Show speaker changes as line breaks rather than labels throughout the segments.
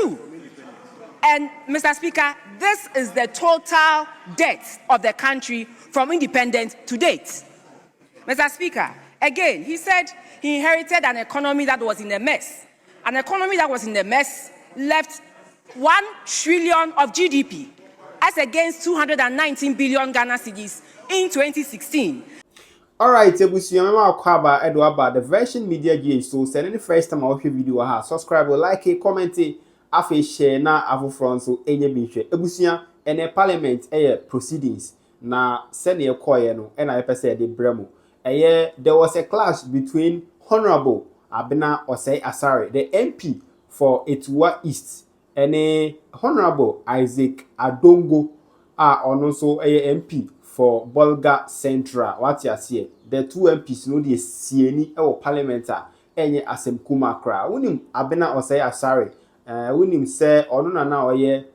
2. And, Mr. Speaker, this is the total debt of the country from independence to date. Mr. Speaker, again, he said he inherited an economy that was in a mess. An economy that was in a mess left 1 trillion of GDP as against 219 billion Ghana cedis in 2016.
Alright, Ebusiama Kwaba Edwaba, the version media GH. So send any first time I watch your video, subscribe, like, comment, afe share na afu front so enye binhwe. Ebusia ene parliament proceedings na send ye koye no na yepese de bremo. There was a clash between Honorable Abena Osei Asare, the MP for Etua East, and Honorable Isaac Adongo ono so MP for Bolga Central. What you see? The two MPs no dey sieni parliament enye asem kuma kra. Unim Abena Osei Asare, unim say ono na oye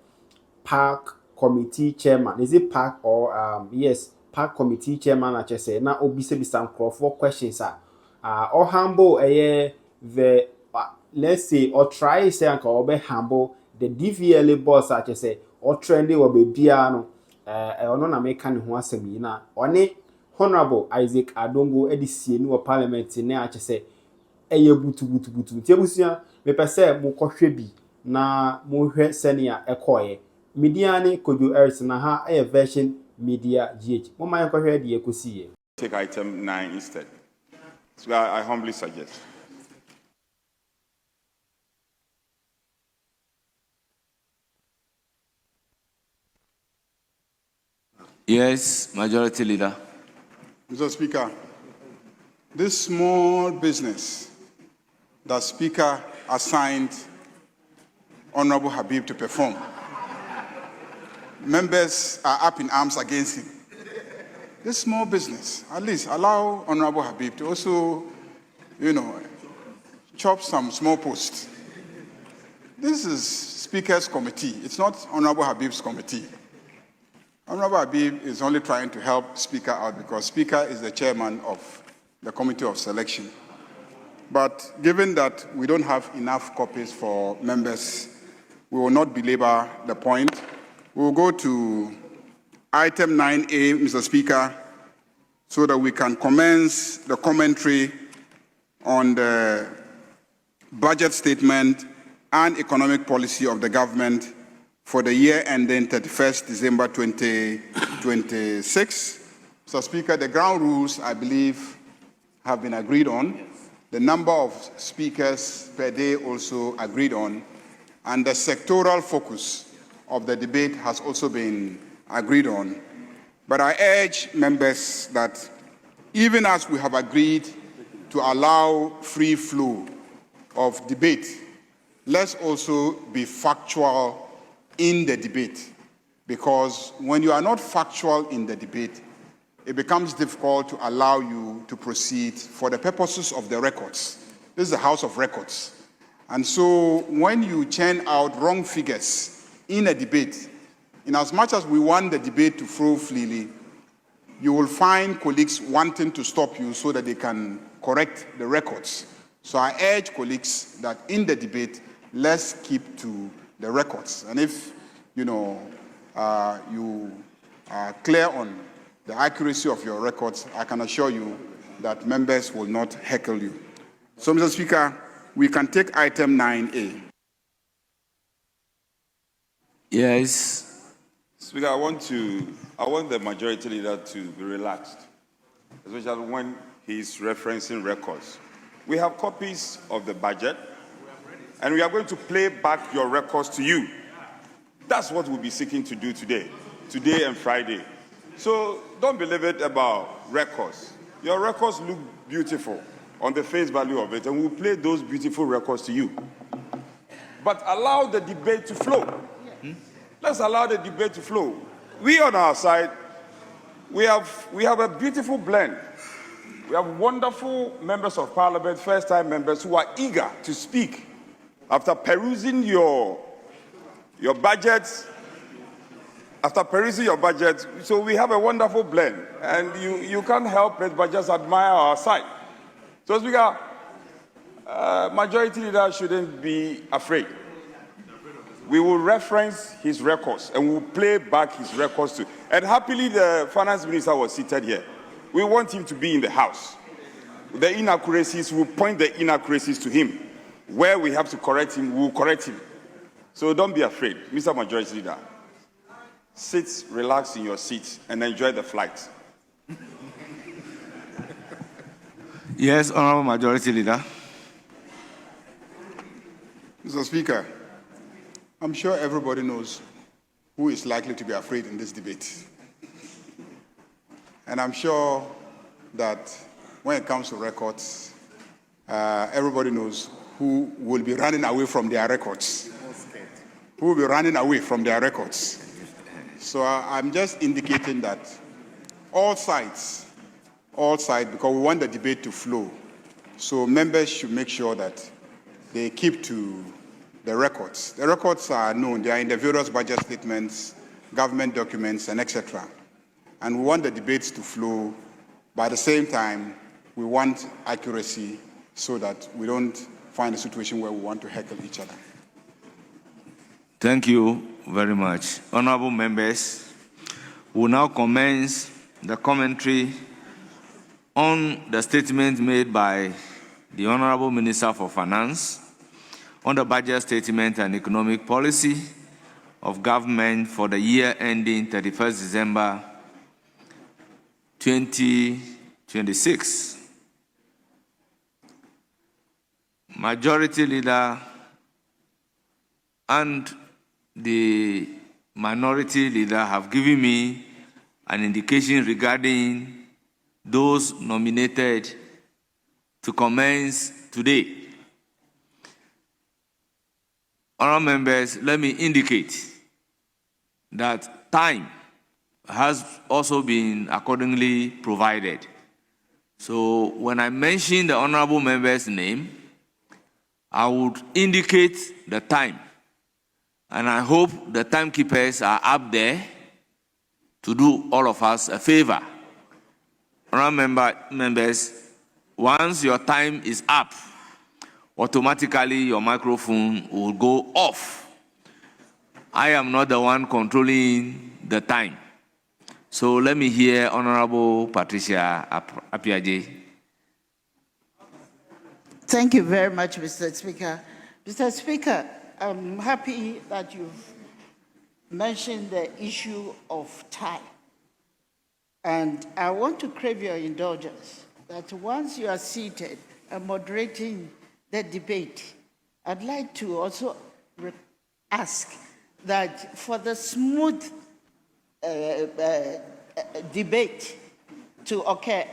park committee chairman. Is it park or yes, park committee chairman actually say na obise be some for questions or humble the let's say or try say anka obe humble the DVLA boss actually say or trendy or be biano ono na meka ne ho asem yi na one Honorable Isaac Adongo edisi ni parliament ne actually say butu tebusia me pese mo kohwe bi na mo hwe senia ekoye Mediani Kojo Eris na ha version media GH. Mama yanko hwe de ekosi.
Take item 9 instead. So I humbly suggest.
Yes, Majority Leader.
Mr. Speaker, this small business that Speaker assigned Honorable Habib to perform, members are up in arms against him. This small business, at least allow Honorable Habib to also, chop some small posts. This is Speaker's committee. It's not Honorable Habib's committee. Honorable Habib is only trying to help Speaker out because Speaker is the chairman of the Committee of Selection. But given that we don't have enough copies for members, we will not belabor the point. We will go to item 9A, Mr. Speaker, so that we can commence the commentary on the budget statement and economic policy of the government for the year ending 31st December 2026. Mr. Speaker, the ground rules, I believe, have been agreed on. The number of speakers per day also agreed on. And the sectoral focus of the debate has also been agreed on. But I urge members that even as we have agreed to allow free flow of debate, let's also be factual in the debate. Because when you are not factual in the debate, it becomes difficult to allow you to proceed for the purposes of the records. This is the House of Records. And so when you churn out wrong figures in a debate, in as much as we want the debate to flow freely, you will find colleagues wanting to stop you so that they can correct the records. So I urge colleagues that in the debate, let's keep to the records. And if, you are clear on the accuracy of your records, I can assure you that members will not heckle you. So, Mr. Speaker, we can take item 9A.
Yes.
Speaker, I want the Majority Leader to be relaxed, especially when he's referencing records. We have copies of the budget, and we are going to play back your records to you. That's what we'll be seeking to do today and Friday. So don't believe it about records. Your records look beautiful on the face value of it, and we'll play those beautiful records to you. But allow the debate to flow. Let's allow the debate to flow. We on our side, we have a beautiful blend. We have wonderful members of parliament, first-time members who are eager to speak after perusing your budgets. After perusing your budget, so we have a wonderful blend, and you can't help it but just admire our side. So, Speaker, Majority Leader shouldn't be afraid. we will reference his records and we'll play back his records too. And happily, the finance minister was seated here. We want him to be in the house. The inaccuracies, we'll point the inaccuracies to him. Where we have to correct him, we'll correct him. So don't be afraid. Mr. Majority Leader, sit, relax in your seat, and enjoy the flight.
Yes, Honorable Majority Leader.
Mr. Speaker, I'm sure everybody knows who is likely to be afraid in this debate. And I'm sure that when it comes to records, everybody knows who will be running away from their records. Who will be running away from their records. So I'm just indicating that all sides, because we want the debate to flow. So members should make sure that they keep to the records. The records are known. They are in the various budget statements, government documents, and etc. And we want the debates to flow. But at the same time, we want accuracy so that we don't find a situation where we want to heckle each other.
Thank you very much. Honorable members, we will now commence the commentary on the statement made by the Honorable Minister for Finance on the budget statement and economic policy of government for the year ending 31st December 2026. Majority Leader and the Minority Leader have given me an indication regarding those nominated to commence today. Honourable members, let me indicate that time has also been accordingly provided. So when I mention the honourable member's name, I would indicate the time. And I hope the timekeepers are up there to do all of us a favor. Honourable members, once your time is up, automatically your microphone will go off. I am not the one controlling the time. So let me hear Honorable Patricia Apiaje.
Thank you very much, Mr. Speaker. Mr. Speaker, I'm happy that you've mentioned the issue of time. And I want to crave your indulgence that once you are seated and moderating the debate, I'd like to also ask that for the smooth debate to occur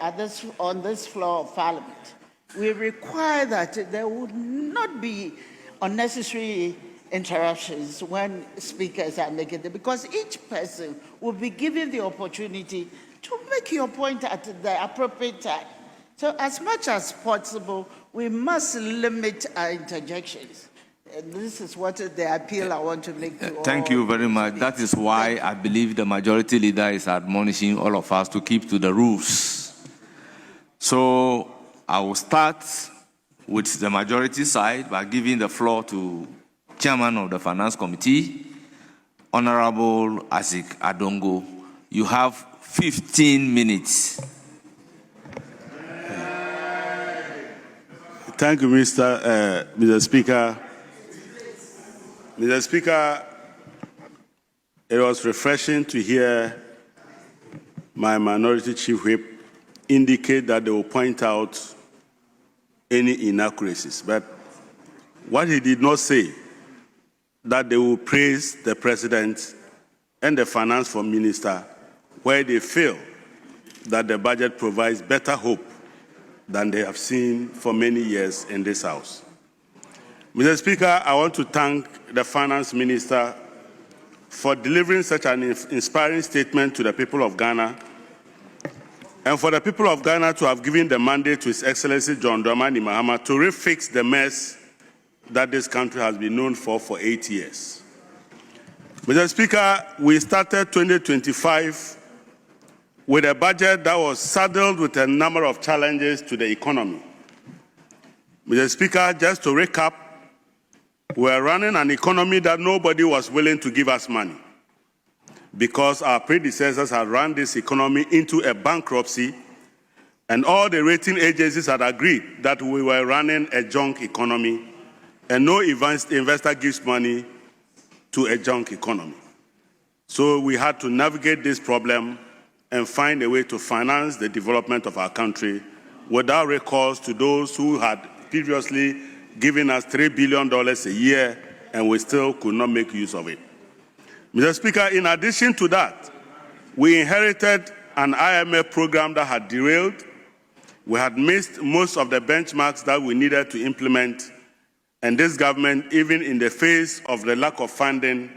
on this floor of Parliament, we require that there would not be unnecessary interruptions when speakers are making them, because each person will be given the opportunity to make your point at the appropriate time. So as much as possible, we must limit our interjections. And this is what the appeal I want to make to all.
Thank you very much. That is why I believe the Majority Leader is admonishing all of us to keep to the rules. So I will start with the majority side by giving the floor to Chairman of the Finance Committee, Honorable Asik Adongo. You have 15 minutes.
Thank you, Mr. Speaker. Mr. Speaker, it was refreshing to hear my Minority Chief Whip indicate that they will point out any inaccuracies. But what he did not say, that they will praise the President and the Finance Minister where they feel that the budget provides better hope than they have seen for many years in this House. Mr. Speaker, I want to thank the Finance Minister for delivering such an inspiring statement to the people of Ghana, and for the people of Ghana to have given the mandate to His Excellency John Dramani Mahama to refix the mess that this country has been known for 8 years. Mr. Speaker, we started 2025 with a budget that was saddled with a number of challenges to the economy. Mr. Speaker, just to recap, We were running an economy that nobody was willing to give us money because our predecessors had run this economy into a bankruptcy, and all the rating agencies had agreed that we were running a junk economy, and no investor gives money to a junk economy. So we had to navigate this problem and find a way to finance the development of our country without recourse to those who had previously given us $3 billion a year, and we still could not make use of it. Mr. Speaker, in addition to that, we inherited an IMF program that had derailed. We had missed most of the benchmarks that we needed to implement, and this government, even in the face of the lack of funding,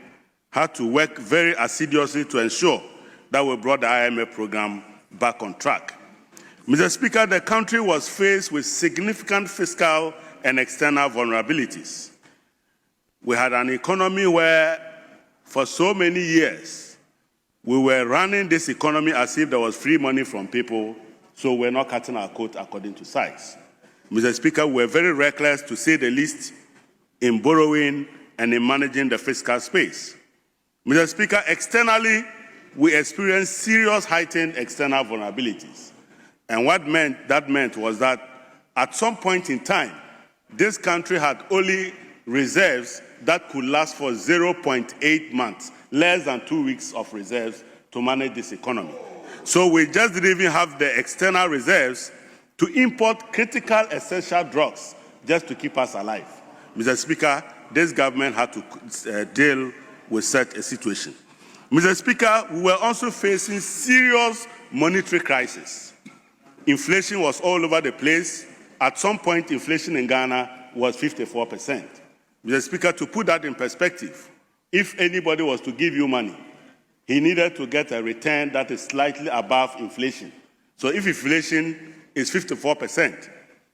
had to work very assiduously to ensure that we brought the IMF program back on track. Mr. Speaker, the country was faced with significant fiscal and external vulnerabilities. We had an economy where, for so many years, we were running this economy as if there was free money from people, so we're not cutting our coat according to size. Mr. Speaker, we're very reckless, to say the least, in borrowing and in managing the fiscal space. Mr. Speaker, externally, we experienced serious heightened external vulnerabilities. And what that meant was that at some point in time, this country had only reserves that could last for 0.8 months, less than 2 weeks of reserves to manage this economy. So we just didn't even have the external reserves to import critical essential drugs just to keep us alive. Mr. Speaker, this government had to deal with such a situation. Mr. Speaker, we were also facing serious monetary crisis. Inflation was all over the place. At some point, inflation in Ghana was 54%. Mr. Speaker, to put that in perspective, if anybody was to give you money, he needed to get a return that is slightly above inflation. So if inflation is 54%,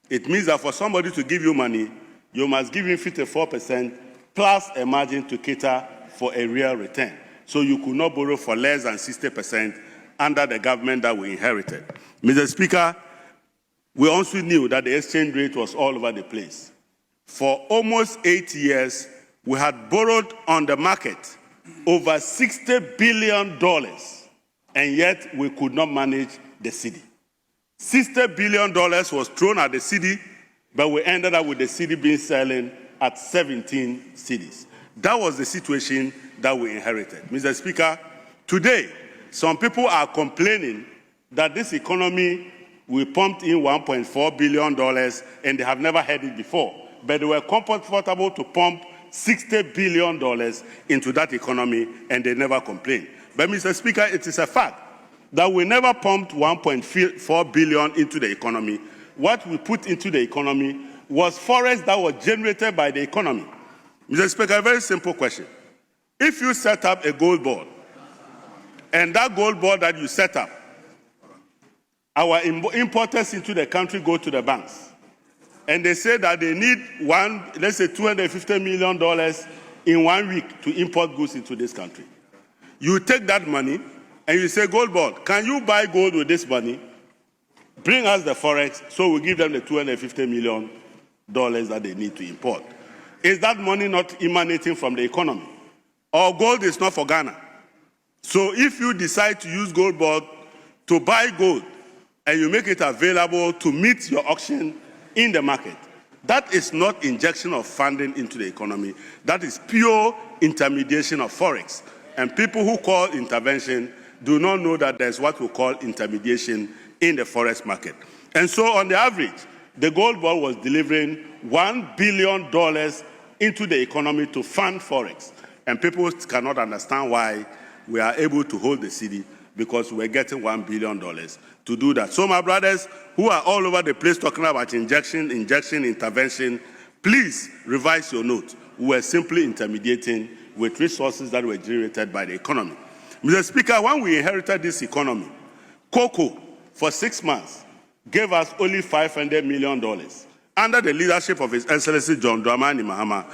it means that for somebody to give you money, you must give him 54% plus a margin to cater for a real return. So you could not borrow for less than 60% under the government that we inherited. Mr. Speaker, we also knew that the exchange rate was all over the place. For almost 8 years, we had borrowed on the market over $60 billion, and yet we could not manage the cedi. $60 billion was thrown at the cedi, but we ended up with the cedi being selling at 17 cedis. That was the situation that we inherited. Mr. Speaker, today, some people are complaining that this economy, we pumped in $1.4 billion and they have never heard it before. But they were comfortable to pump $60 billion into that economy and they never complained. But Mr. Speaker, it is a fact that we never pumped $1.4 billion into the economy. What we put into the economy was forex that was generated by the economy. Mr. Speaker, a very simple question. If you set up a gold board, and that gold board that you set up, our importers into the country go to the banks, and they say that they need let's say $250 million in 1 week to import goods into this country. You take that money and you say, gold board, can you buy gold with this money? Bring us the forex, so we give them the $250 million that they need to import. Is that money not emanating from the economy? Or gold is not for Ghana? So if you decide to use gold board to buy gold and you make it available to meet your auction in the market, that is not injection of funding into the economy. That is pure intermediation of forex. And people who call intervention do not know that there's what we call intermediation in the forex market. And so on the average, the gold board was delivering $1 billion into the economy to fund forex. And people cannot understand why we are able to hold the cedi, because we're getting $1 billion to do that. So my brothers who are all over the place talking about injection, intervention, please revise your note. We were simply intermediating with resources that were generated by the economy. Mr. Speaker, when we inherited this economy, cocoa for 6 months gave us only $500 million. Under the leadership of His Excellency John Dramani Mahama,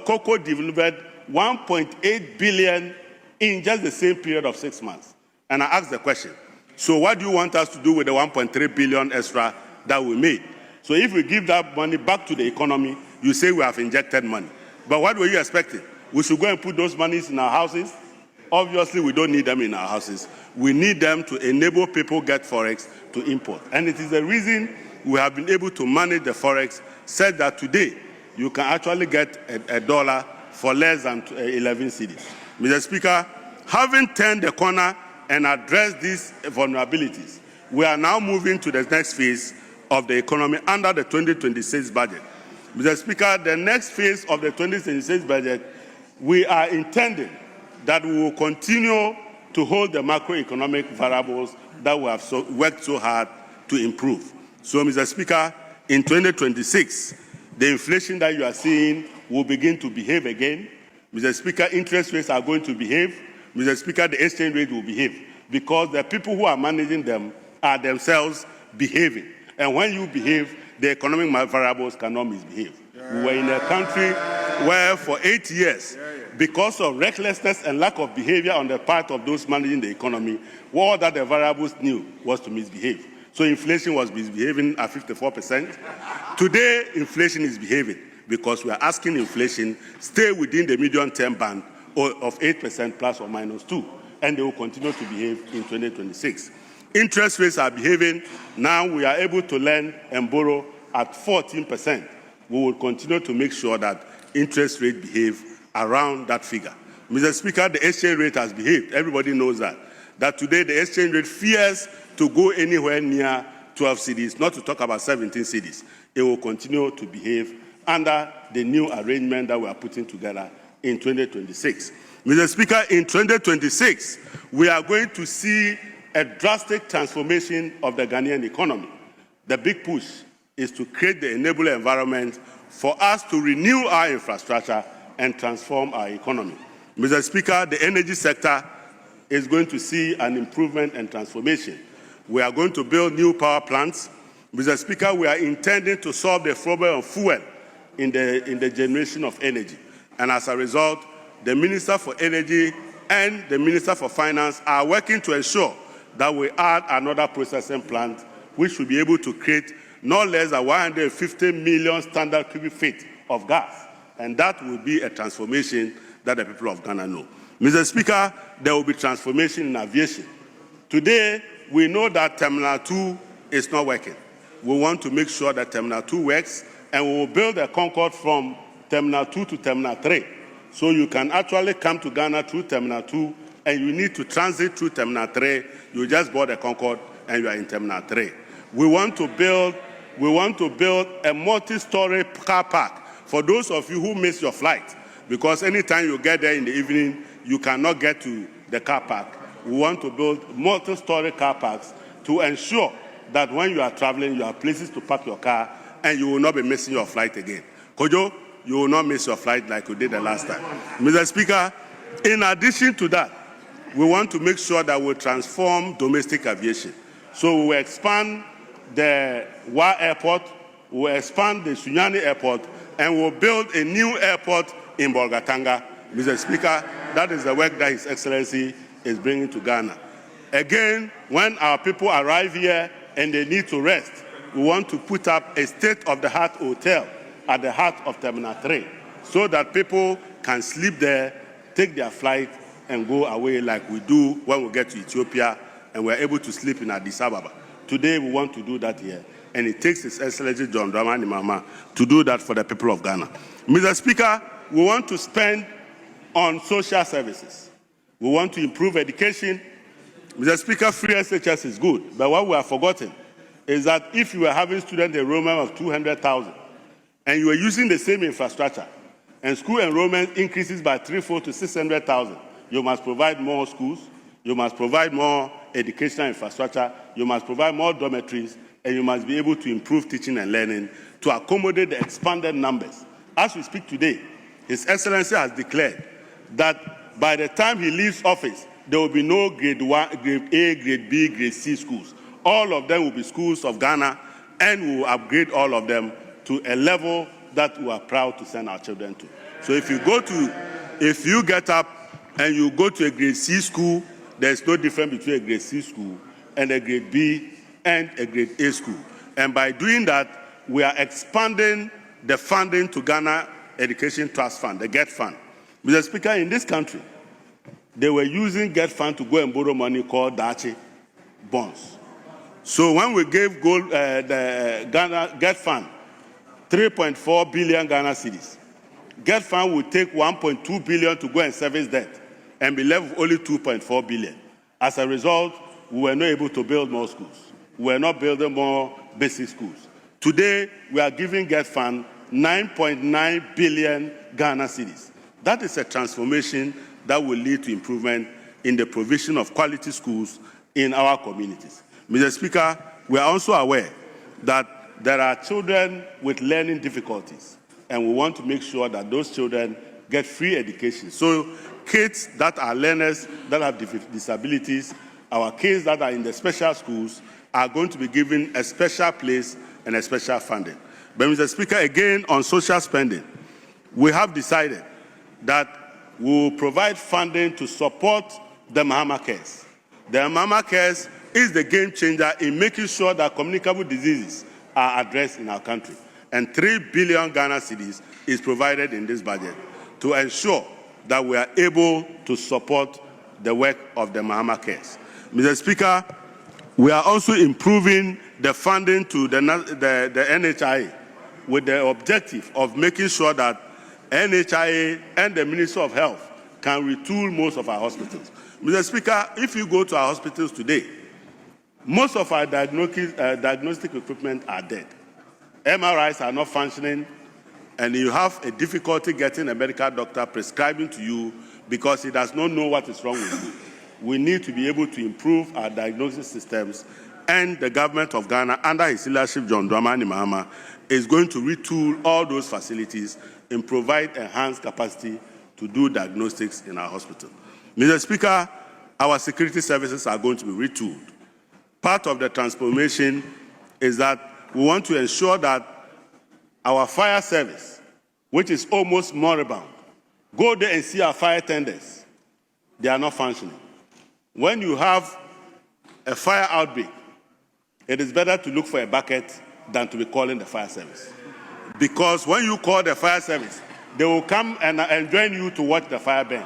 cocoa delivered $1.8 billion in just the same period of 6 months. And I asked the question, so what do you want us to do with the $1.3 billion extra that we made? So if we give that money back to the economy, you say we have injected money. But what were you expecting? We should go and put those monies in our houses? Obviously, we don't need them in our houses. We need them to enable people get forex to import. And it is the reason we have been able to manage the forex, said that today you can actually get a dollar for less than 11 cedis. Mr. Speaker, having turned the corner and addressed these vulnerabilities, we are now moving to the next phase of the economy under the 2026 budget. Mr. Speaker, the next phase of the 2026 budget, we are intending that we will continue to hold the macroeconomic variables that we have worked so hard to improve. So, Mr. Speaker, in 2026, the inflation that you are seeing will begin to behave again. Mr. Speaker, interest rates are going to behave. Mr. Speaker, the exchange rate will behave because the people who are managing them are themselves behaving. And when you behave, the economic variables cannot misbehave. We were in a country where for 8 years, because of recklessness and lack of behavior on the part of those managing the economy, all that the variables knew was to misbehave. So inflation was misbehaving at 54%. Today, inflation is behaving because we are asking inflation stay within the medium-term band of 8% plus or minus 2, and they will continue to behave in 2026. Interest rates are behaving. Now we are able to lend and borrow at 14%. We will continue to make sure that interest rates behave around that figure. Mr. Speaker, the exchange rate has behaved. Everybody knows that. That today the exchange rate fears to go anywhere near 12 cedis, not to talk about 17 cedis. It will continue to behave under the new arrangement that we are putting together in 2026. Mr. Speaker, in 2026, we are going to see a drastic transformation of the Ghanaian economy. The big push is to create the enabling environment for us to renew our infrastructure and transform our economy. Mr. Speaker, the energy sector is going to see an improvement and transformation. We are going to build new power plants. Mr. Speaker, we are intending to solve the problem of fuel in the generation of energy. And as a result, the Minister for Energy and the Minister for Finance are working to ensure that we add another processing plant which will be able to create no less than 150 million standard cubic feet of gas. And that will be a transformation that the people of Ghana know. Mr. Speaker, there will be transformation in aviation. Today, we know that Terminal 2 is not working. We want to make sure that Terminal 2 works, and we will build a Concorde from Terminal 2 to Terminal 3. So you can actually come to Ghana through Terminal 2, and you need to transit through Terminal 3. You just board a Concorde, and you are in Terminal 3. We want to build a multi-story car park for those of you who miss your flight, because anytime you get there in the evening, you cannot get to the car park. We want to build multi-story car parks to ensure that when you are traveling, you have places to park your car and you will not be missing your flight again. Kojo, you will not miss your flight like you did the last time. Mr. Speaker, in addition to that, we want to make sure that we transform domestic aviation. So we will expand the Wa Airport, we will expand the Sunyani Airport, and we will build a new airport in Bolga. Mr. Speaker, that is the work that His Excellency is bringing to Ghana. Again, when our people arrive here and they need to rest, we want to put up a state-of-the-art hotel at the heart of Terminal 3 so that people can sleep there, take their flight, and go away like we do when we get to Ethiopia and we're able to sleep in Addis Ababa. Today, we want to do that here, and it takes His Excellency John Dramani Mahama to do that for the people of Ghana. Mr. Speaker, we want to spend on social services. We want to improve education. Mr. Speaker, free SHS is good, but what we have forgotten is that if you are having student enrollment of 200,000 and you are using the same infrastructure and school enrollment increases by 3-4 to 600,000, you must provide more schools, you must provide more educational infrastructure, you must provide more dormitories, and you must be able to improve teaching and learning to accommodate the expanded numbers. As we speak today, His Excellency has declared that by the time he leaves office, there will be no grade 1, grade A, grade B, grade C schools. All of them will be schools of Ghana, and we will upgrade all of them to a level that we are proud to send our children to. So if you get up and you go to a grade C school, there's no difference between a grade C school and a grade B and a grade A school. And by doing that, we are expanding the funding to Ghana Education Trust Fund, the GET Fund. Mr. Speaker, in this country, they were using GET Fund to go and borrow money called Dachi bonds. So when we gave the Ghana GET Fund 3.4 billion Ghana cedis, GET Fund would take 1.2 billion to go and service debt and be left with only 2.4 billion. As a result, we were not able to build more schools. We were not building more basic schools. Today, we are giving GET Fund 9.9 billion Ghana cedis. That is a transformation that will lead to improvement in the provision of quality schools in our communities. Mr. Speaker, we are also aware that there are children with learning difficulties, and we want to make sure that those children get free education. So kids that are learners that have disabilities, our kids that are in the special schools are going to be given a special place and a special funding. But Mr. Speaker, again on social spending, we have decided that we will provide funding to support the Mahama Cares. The Mahama Cares is the game changer in making sure that communicable diseases are addressed in our country. And 3 billion Ghana cedis is provided in this budget to ensure that we are able to support the work of the Mahama Cares. Mr. Speaker, we are also improving the funding to the NHIA with the objective of making sure that NHIA and the Ministry of Health can retool most of our hospitals. Mr. Speaker, if you go to our hospitals today, most of our diagnostic equipment are dead. MRIs are not functioning, and you have a difficulty getting a medical doctor prescribing to you because he does not know what is wrong with you. We need to be able to improve our diagnosis systems, and the government of Ghana, under his leadership, John Dramani Mahama, is going to retool all those facilities and provide enhanced capacity to do diagnostics in our hospital. Mr. Speaker, our security services are going to be retooled. Part of the transformation is that we want to ensure that our fire service, which is almost moribund, go there and see our fire tenders. They are not functioning. When you have a fire outbreak, it is better to look for a bucket than to be calling the fire service. Because when you call the fire service, they will come and join you to watch the fire burn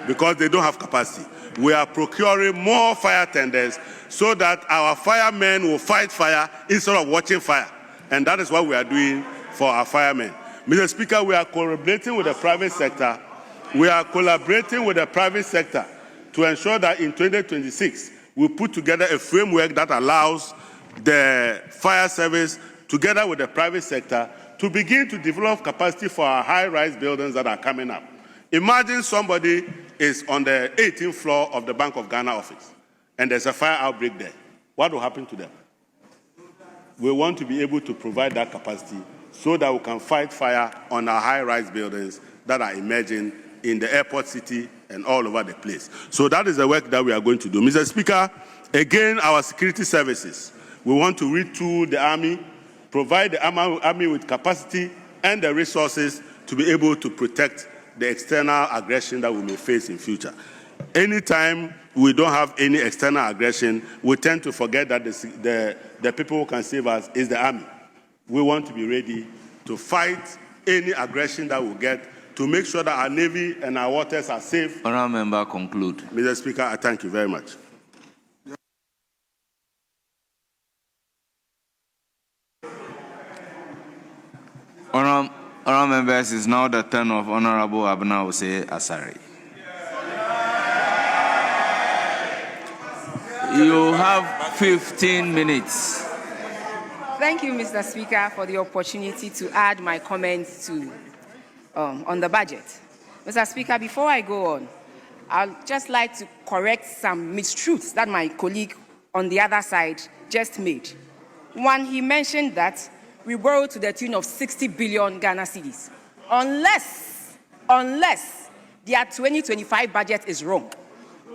because they don't have capacity. We are procuring more fire tenders so that our firemen will fight fire instead of watching fire. And that is what we are doing for our firemen. Mr. Speaker, we are collaborating with the private sector. We are collaborating with the private sector to ensure that in 2026, we put together a framework that allows the fire service, together with the private sector, to begin to develop capacity for our high-rise buildings that are coming up. Imagine somebody is on the 18th floor of the Bank of Ghana office, and there's a fire outbreak there. What will happen to them? We want to be able to provide that capacity so that we can fight fire on our high-rise buildings that are emerging in the airport city and all over the place. So that is the work that we are going to do. Mr. Speaker, again, our security services. We want to retool the army, provide the army with capacity and the resources to be able to protect the external aggression that we may face in future. Anytime we don't have any external aggression, we tend to forget that the people who can save us is the army. We want to be ready to fight any aggression that we get to make sure that our Navy and our waters are safe.
Honourable Member, conclude.
Mr. Speaker, I thank you very much.
Honourable Members, it's now the turn of Honourable Abena Osei Asare. You have 15 minutes.
Thank you, Mr. Speaker, for the opportunity to add my comments to on the budget. Mr. Speaker, before I go on, I'd just like to correct some mistruths that my colleague on the other side just made. One, he mentioned that we borrowed to the tune of 60 billion Ghana cedis. Unless their 2025 budget is wrong.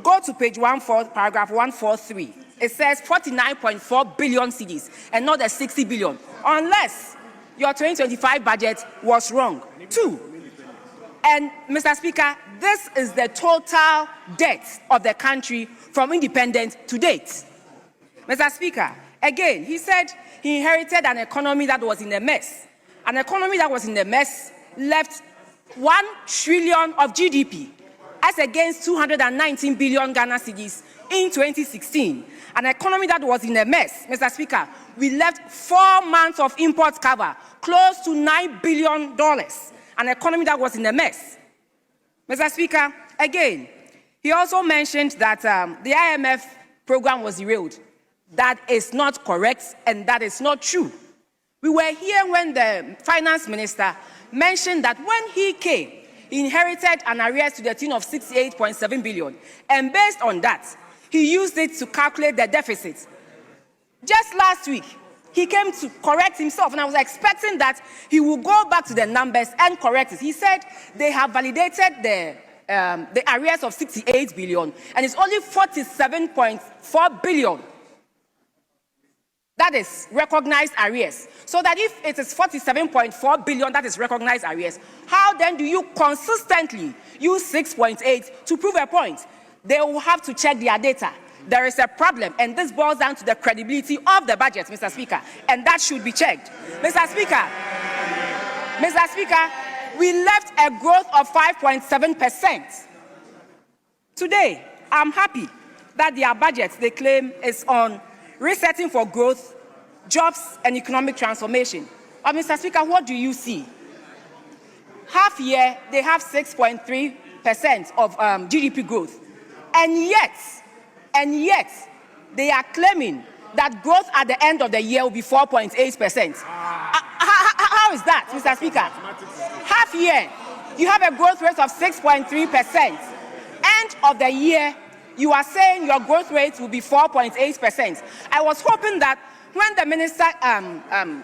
Go to page 14, paragraph 143. It says 49.4 billion cedis and not the 60 billion. Unless your 2025 budget was wrong. Two, and Mr. Speaker, this is the total debt of the country from independence to date. Mr. Speaker, again, he said he inherited an economy that was in a mess. An economy that was in a mess left 1 trillion of GDP as against 219 billion Ghana cedis in 2016. An economy that was in a mess, Mr. Speaker. We left 4 months of import cover, close to $9 billion. An economy that was in a mess. Mr. Speaker, again, he also mentioned that the IMF program was derailed. That is not correct, and that is not true. We were here when the finance minister mentioned that when he came, he inherited an arrears to the tune of 68.7 billion. And based on that, he used it to calculate the deficit. Just last week, he came to correct himself, and I was expecting that he would go back to the numbers and correct it. He said they have validated the arrears of 68 billion, and it's only 47.4 billion. That is recognized arrears. So that if it is 47.4 billion that is recognized arrears, how then do you consistently use 6.8 to prove a point? They will have to check their data. There is a problem, and this boils down to the credibility of the budget, Mr. Speaker, and that should be checked. Mr. Speaker, we left a growth of 5.7%. Today, I'm happy that their budget, they claim, is on resetting for growth, jobs, and economic transformation. But Mr. Speaker, what do you see? Half year, they have 6.3% of GDP growth. And yet, they are claiming that growth at the end of the year will be 4.8%. How is that, Mr. Speaker? Half year, you have a growth rate of 6.3%. End of the year, you are saying your growth rate will be 4.8%. I was hoping that when the minister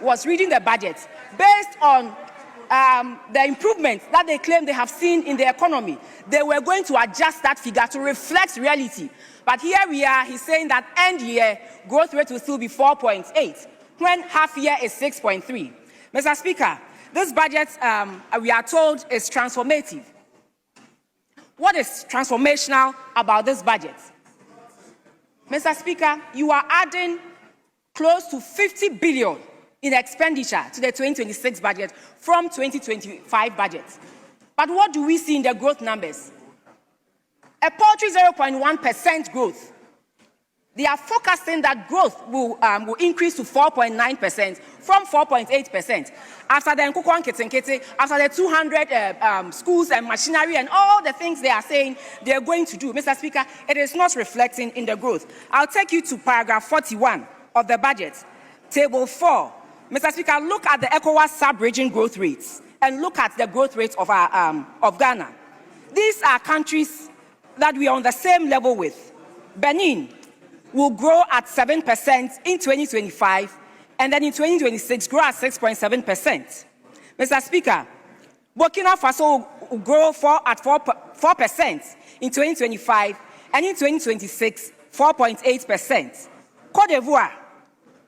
was reading the budget, based on the improvements that they claim they have seen in the economy, they were going to adjust that figure to reflect reality. But here we are, he's saying that end year growth rate will still be 4.8, when half year is 6.3. Mr. Speaker, this budget, we are told, is transformative. What is transformational about this budget? Mr. Speaker, you are adding close to 50 billion in expenditure to the 2026 budget from 2025 budget. But what do we see in the growth numbers? A paltry 0.1% growth. They are forecasting that growth will increase to 4.9% from 4.8%. After the Nkukwan Kete, after the 200 schools and machinery and all the things they are saying they are going to do, Mr. Speaker, it is not reflecting in the growth. I'll take you to paragraph 41 of the budget, table 4. Mr. Speaker, look at the ECOWAS sub-region growth rates and look at the growth rates of Ghana. These are countries that we are on the same level with. Benin will grow at 7% in 2025, and then in 2026 grow at 6.7%. Mr. Speaker, Burkina Faso will grow at 4% in 2025, and in 2026, 4.8%. Cote d'Ivoire,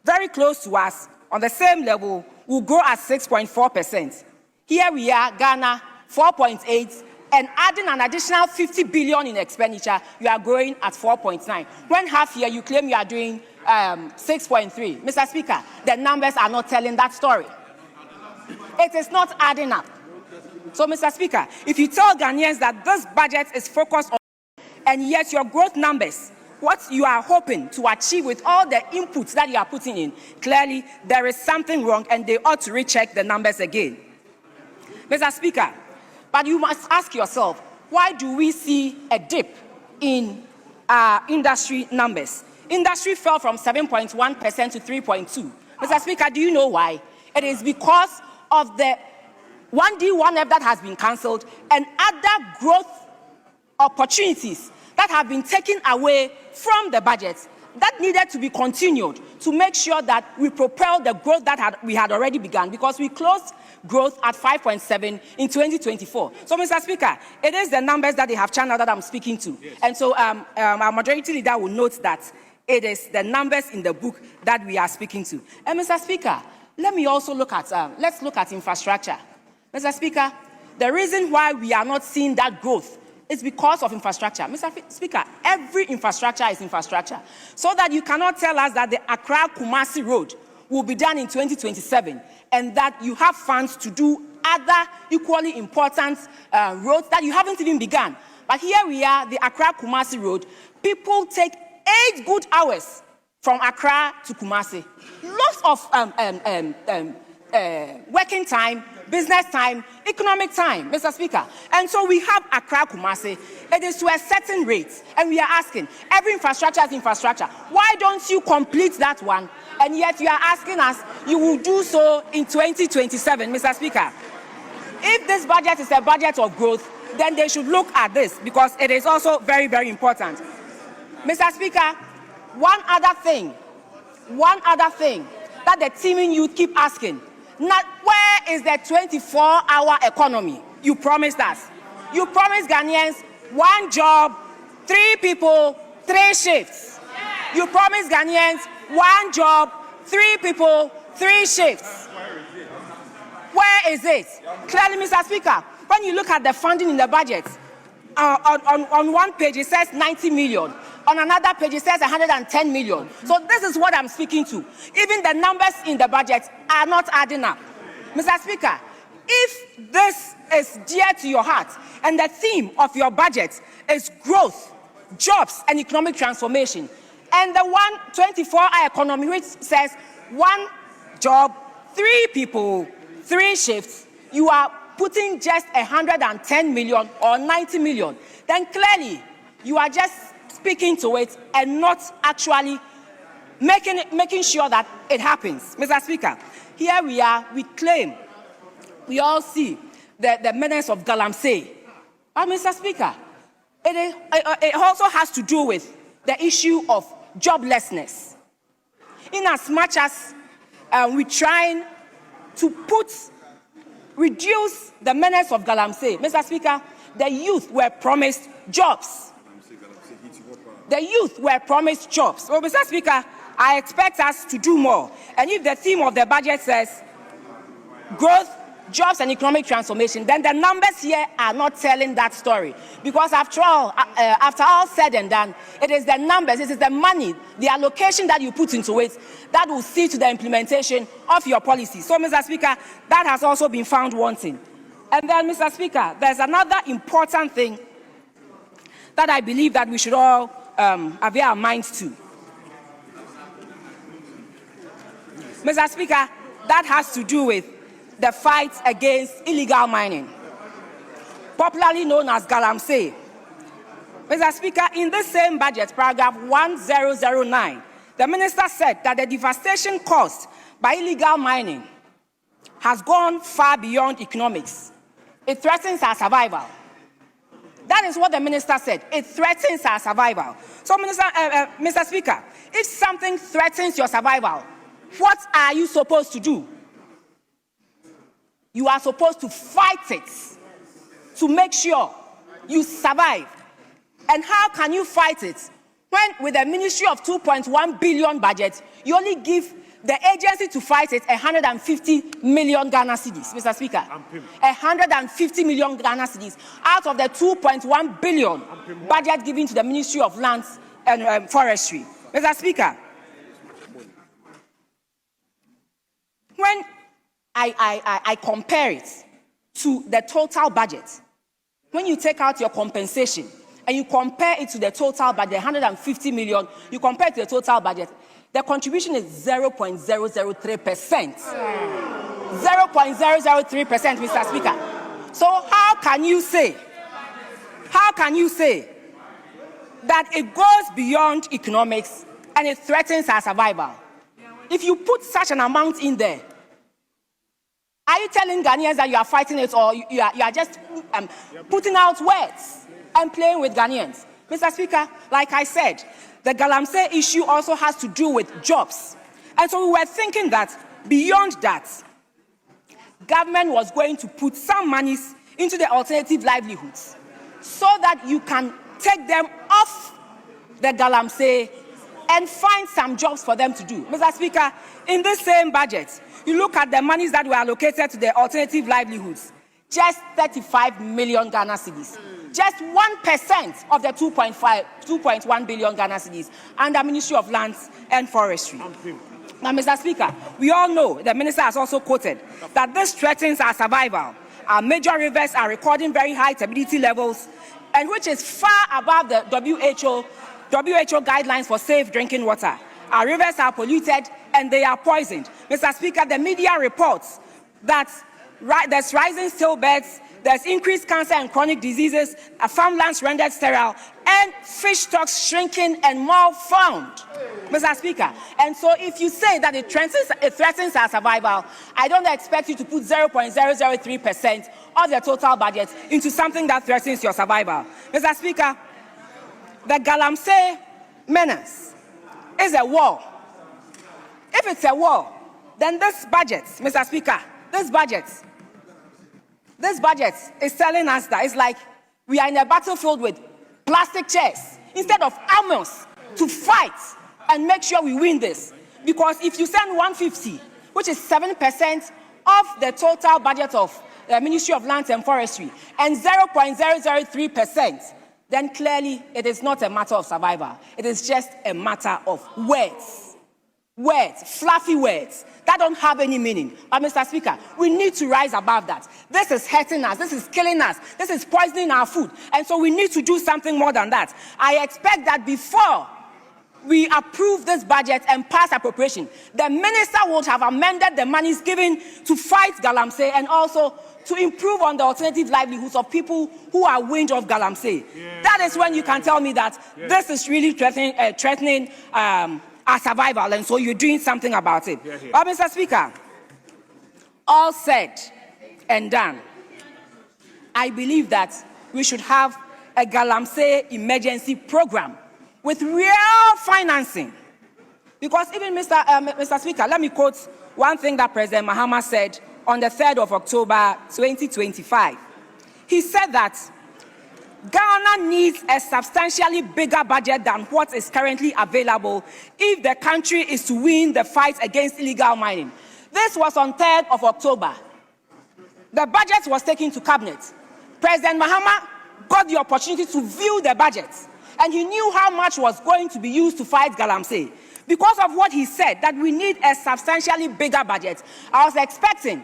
very close to us, on the same level, will grow at 6.4%. Here we are, Ghana, 4.8%. And adding an additional 50 billion in expenditure, you are growing at 4.9. When half year, you claim you are doing 6.3. Mr. Speaker, the numbers are not telling that story. It is not adding up. So, Mr. Speaker, if you tell Ghanaians that this budget is focused on, and yet your growth numbers, what you are hoping to achieve with all the inputs that you are putting in, clearly there is something wrong, and they ought to recheck the numbers again. Mr. Speaker, but you must ask yourself, why do we see a dip in industry numbers? Industry fell from 7.1% to 3.2%. Mr. Speaker, do you know why? It is because of the 1D, 1F that has been cancelled and other growth opportunities that have been taken away from the budget that needed to be continued to make sure that we propel the growth that we had already begun, because we closed growth at 5.7 in 2024. So, Mr. Speaker, it is the numbers that they have channeled that I'm speaking to. Yes. And so our majority leader will note that it is the numbers in the book that we are speaking to. And Mr. Speaker, let me also look at, let's look at infrastructure. Mr. Speaker, the reason why we are not seeing that growth is because of infrastructure. Mr. Speaker, every infrastructure is infrastructure. So that you cannot tell us that the Accra-Kumasi road will be done in 2027 and that you have funds to do other equally important roads that you haven't even begun. But here we are, the Accra-Kumasi road. People take 8 good hours from Accra to Kumasi. Lots of working time, business time, economic time, Mr. Speaker. And so we have Accra-Kumasi. It is to a certain rate. And we are asking, every infrastructure is infrastructure. Why don't you complete that one? And yet you are asking us, you will do so in 2027, Mr. Speaker. If this budget is a budget of growth, then they should look at this because it is also very, very important. Mr. Speaker, one other thing that the teaming youth keep asking, not where is the 24-hour economy you promised us? You promised Ghanaians 1 job, 3 people, 3 shifts. You promised Ghanaians 1 job, 3 people, 3 shifts. Where is it? Clearly, Mr. Speaker, when you look at the funding in the budget, on one page it says 90 million. On another page it says 110 million. So this is what I'm speaking to. Even the numbers in the budget are not adding up. Mr. Speaker, if this is dear to your heart and the theme of your budget is growth, jobs and economic transformation, and the 24-hour economy which says 1 job, 3 people, 3 shifts, you are putting just 110 million or 90 million, then clearly you are just speaking to it and not actually making sure that it happens. Mr. Speaker, here we are, we claim, we all see the menace of Galamsey. But Mr. Speaker, it also has to do with the issue of joblessness. In as much as we're trying to reduce the menace of Galamsey, Mr. Speaker, the youth were promised jobs. The youth were promised jobs. So, Mr. Speaker, I expect us to do more. And if the theme of the budget says growth, jobs and economic transformation, then the numbers here are not telling that story. Because after all said and done, it is the numbers, it is the money, the allocation that you put into it that will see to the implementation of your policy. So, Mr. Speaker, that has also been found wanting. And then, Mr. Speaker, there's another important thing that I believe that we should all avail our minds to. Mr. Speaker, that has to do with the fight against illegal mining, popularly known as Galamsey. Mr. Speaker, in the same budget, paragraph 1009, the minister said that the devastation caused by illegal mining has gone far beyond economics. It threatens our survival. That is what the minister said. It threatens our survival. So, Mr. Speaker, if something threatens your survival, what are you supposed to do? You are supposed to fight it to make sure you survive. And how can you fight it when with a ministry of 2.1 billion budget, you only give the agency to fight it 150 million Ghana cedis, Mr. Speaker? 150 million Ghana cedis out of the 2.1 billion budget given to the Ministry of Lands and Forestry. Mr. Speaker, when I compare it to the total budget, when you take out your compensation and you compare it to the total budget, 150 million, you compare it to the total budget, the contribution is 0.003%. 0.003%, Mr. Speaker. So how can you say that it goes beyond economics and it threatens our survival? If you put such an amount in there, are you telling Ghanaians that you are fighting it, or you are just putting out words and playing with Ghanaians? Mr. Speaker, like I said, the Galamsey issue also has to do with jobs. And so we were thinking that beyond that, government was going to put some monies into the alternative livelihoods so that you can take them off the Galamsey and find some jobs for them to do. Mr. Speaker, in this same budget, you look at the monies that were allocated to the alternative livelihoods, just 35 million Ghana cedis. Just 1% of the 2.1 billion Ghana cedis under Ministry of Lands and Forestry. Now, Mr. Speaker, we all know, the minister has also quoted, that this threatens our survival. Our major rivers are recording very high turbidity levels, and which is far above the WHO guidelines for safe drinking water. Our rivers are polluted and they are poisoned. Mr. Speaker, the media reports that there's rising stillbirths, there's increased cancer and chronic diseases, farmlands rendered sterile, and fish stocks shrinking and more found, Mr. Speaker. And so if you say that it threatens our survival, I don't expect you to put 0.003% of the total budget into something that threatens your survival. Mr. Speaker, the Galamsey menace is a war. If it's a war, then this budget, Mr. Speaker, this budget is telling us that it's like we are in a battlefield with plastic chairs instead of armors to fight and make sure we win this. Because if you send 150, which is 7% of the total budget of the Ministry of Lands and Forestry, and 0.003%, then clearly it is not a matter of survival. It is just a matter of words. Words, fluffy words, that don't have any meaning. But Mr. Speaker, we need to rise above that. This is hurting us, this is killing us, this is poisoning our food. And so we need to do something more than that. I expect that before we approve this budget and pass appropriation, the minister would have amended the monies given to fight Galamsey and also to improve on the alternative livelihoods of people who are wind of Galamsey. Yeah. That is when you can tell me that this is really threatening our survival, and so you're doing something about it. But Mr. Speaker, all said and done, I believe that we should have a Galamsey emergency program with real financing. Because even Mr. Speaker, let me quote one thing that President Mahama said on the 3rd of October 2025. He said that Ghana needs a substantially bigger budget than what is currently available if the country is to win the fight against illegal mining. This was on 3rd of October. The budget was taken to cabinet. President Mahama got the opportunity to view the budget, and he knew how much was going to be used to fight Galamsey. Because of what he said, that we need a substantially bigger budget, I was expecting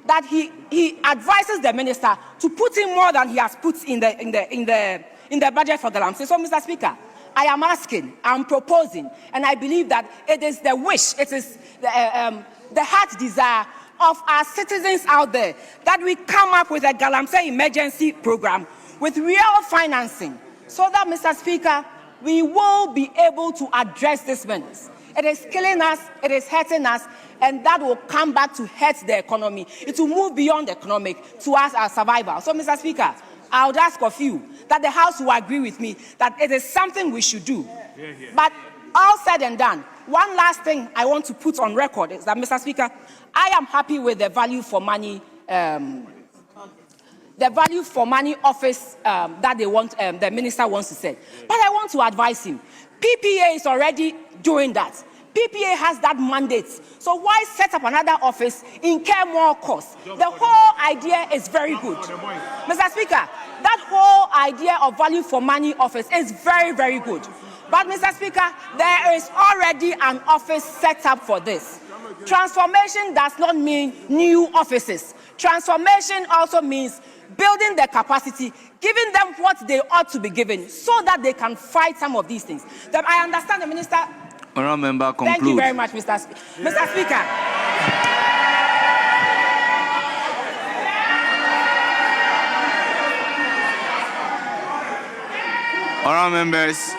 that he advises the minister to put in more than he has put in the budget for Galamsey. So, Mr. Speaker, I am asking, I'm proposing, and I believe that it is the wish, it is the heart desire of our citizens out there that we come up with a Galamsey emergency program with real financing, so that, Mr. Speaker, we will be able to address this menace. It is killing us, it is hurting us, and that will come back to hurt the economy. It will move beyond economic to us our survival. So, Mr. Speaker, I would ask of you that the House will agree with me that it is something we should do. But all said and done, one last thing I want to put on record is that, Mr. Speaker, I am happy with the value for money office that they want, the minister wants to set. But I want to advise him. PPA is already doing that. PPA has that mandate. So why set up another office, incur more costs? The whole idea is very good. Mr. Speaker, that whole idea of value for money office is very, very good. But, Mr. Speaker, there is already an office set up for this. Transformation does not mean new offices. Transformation also means building their capacity, giving them what they ought to be given so that they can fight some of these things. That I understand the minister.
Honourable Member, conclude.
Thank you very much, Mr. Mr. Speaker.
Honourable members,